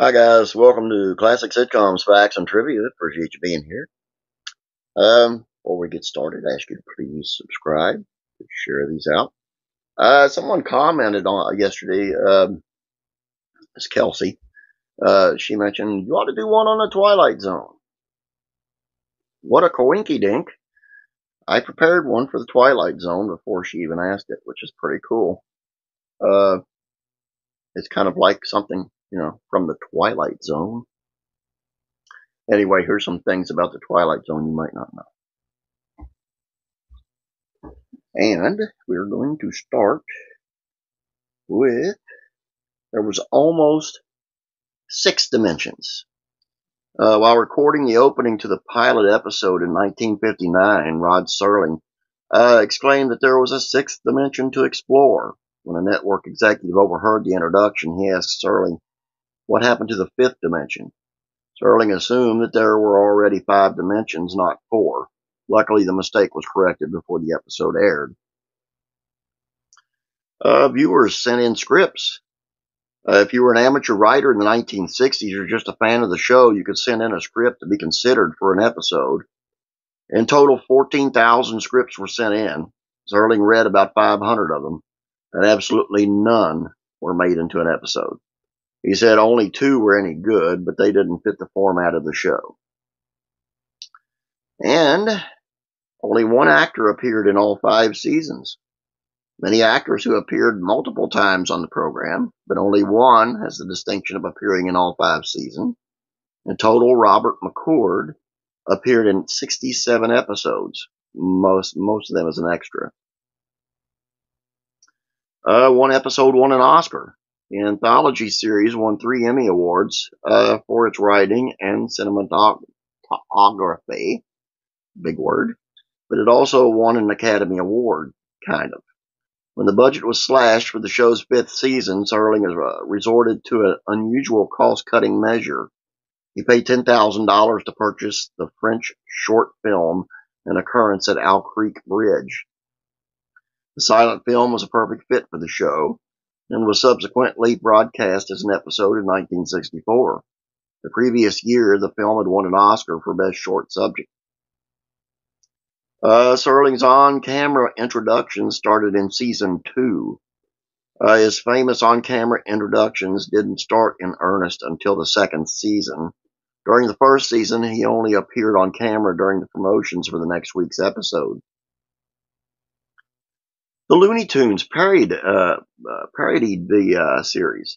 Hi guys, welcome to Classic Sitcoms, Facts, and Trivia. Appreciate you being here. Before we get started, I ask you to please subscribe, to share these out. Someone commented on yesterday, Miss Kelsey. She mentioned you ought to do one on the Twilight Zone. What a coinky dink! I prepared one for the Twilight Zone before she even asked it, which is pretty cool. It's kind of like something, from the Twilight Zone. Anyway, here's some things about the Twilight Zone you might not know. And we're going to start with, there was almost 6 dimensions. While recording the opening to the pilot episode in 1959, Rod Serling exclaimed that there was a 6th dimension to explore. When a network executive overheard the introduction, he asked Serling what happened to the 5th dimension. Serling assumed that there were already 5 dimensions, not 4. Luckily, the mistake was corrected before the episode aired. Viewers sent in scripts. If you were an amateur writer in the 1960s or just a fan of the show, you could send in a script to be considered for an episode. In total, 14,000 scripts were sent in. Serling read about 500 of them, and absolutely none were made into an episode. He said only 2 were any good, but they didn't fit the format of the show. And only 1 actor appeared in all 5 seasons. Many actors who appeared multiple times on the program, but only 1 has the distinction of appearing in all 5 seasons. In total, Robert McCord appeared in 67 episodes, most of them as an extra. 1 episode won an Oscar. The anthology series won 3 Emmy Awards for its writing and cinematography, big word, but it also won an Academy Award, kind of. When the budget was slashed for the show's 5th season, Serling resorted to an unusual cost-cutting measure. He paid $10,000 to purchase the French short film An Occurrence at Owl Creek Bridge. The silent film was a perfect fit for the show and was subsequently broadcast as an episode in 1964. The previous year, the film had won an Oscar for Best Short Subject. Serling's on-camera introduction started in season 2. His famous on-camera introductions didn't start in earnest until the 2nd season. During the 1st season, he only appeared on camera during the promotions for the next week's episode. The Looney Tunes parodied the series.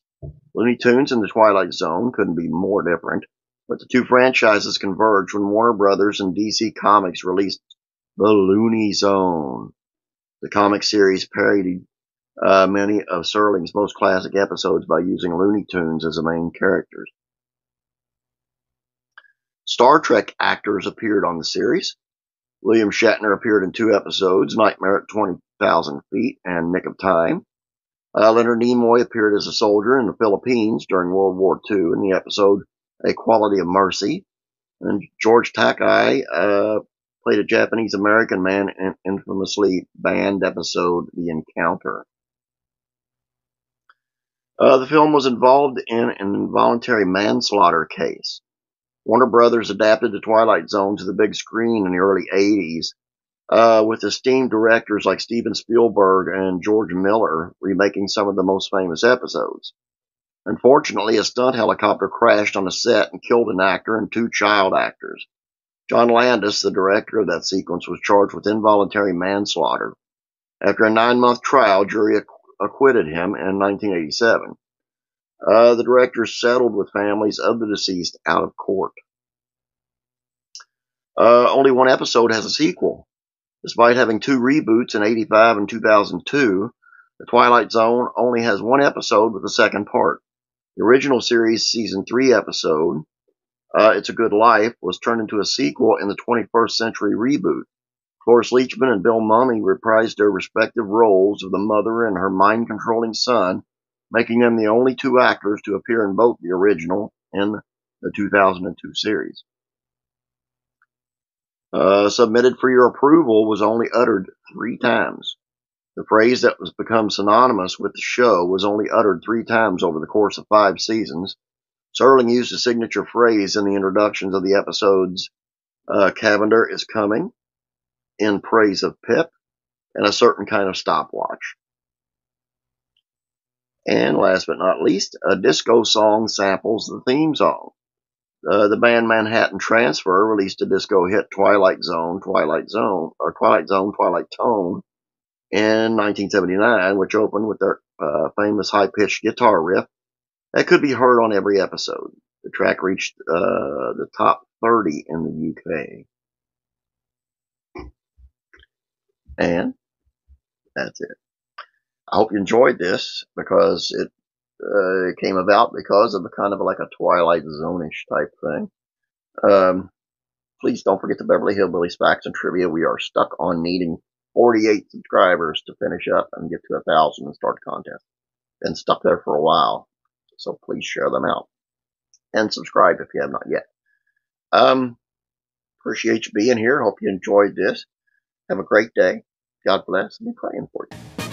Looney Tunes and the Twilight Zone couldn't be more different, but the 2 franchises converged when Warner Brothers and DC Comics released The Looney Zone. The comic series parodied many of Serling's most classic episodes by using Looney Tunes as the main characters. Star Trek actors appeared on the series. William Shatner appeared in 2 episodes, Nightmare at 20,000 Feet and Nick of Time. Leonard Nimoy appeared as a soldier in the Philippines during World War II in the episode A Quality of Mercy. And George Takei played a Japanese-American man in infamously banned episode The Encounter. The film was involved in an involuntary manslaughter case. Warner Brothers adapted The Twilight Zone to the big screen in the early 80s, with esteemed directors like Steven Spielberg and George Miller remaking some of the most famous episodes. Unfortunately, a stunt helicopter crashed on the set and killed an actor and 2 child actors. John Landis, the director of that sequence, was charged with involuntary manslaughter. After a 9-month trial, jury acquitted him in 1987. The director settled with families of the deceased out of court. Only 1 episode has a sequel. Despite having 2 reboots in 1985 and 2002, The Twilight Zone only has 1 episode with a 2nd part. The original series season 3 episode, It's a Good Life, was turned into a sequel in the 21st Century reboot. Cloris Leachman and Bill Mumy reprised their respective roles of the mother and her mind-controlling son, making them the only 2 actors to appear in both the original and the 2002 series. Submitted for your approval was only uttered 3 times. The phrase that was become synonymous with the show was only uttered 3 times over the course of 5 seasons. Serling used a signature phrase in the introductions of the episodes, Cavender is coming, in praise of Pip, and a certain kind of stopwatch. And last but not least, a disco song samples the theme song. The band Manhattan Transfer released a disco hit, Twilight Zone, Twilight Tone, in 1979, which opened with their famous high-pitched guitar riff that could be heard on every episode. The track reached the top 30 in the UK. And that's it. I hope you enjoyed this, because it came about because of the kind of like a Twilight Zone-ish type thing. Please don't forget the Beverly Hillbillies facts and trivia. We are stuck on needing 48 subscribers to finish up and get to 1,000 and start the contest. Been stuck there for a while, so please share them out. And subscribe if you have not yet. Appreciate you being here. Hope you enjoyed this. Have a great day. God bless, and be praying for you.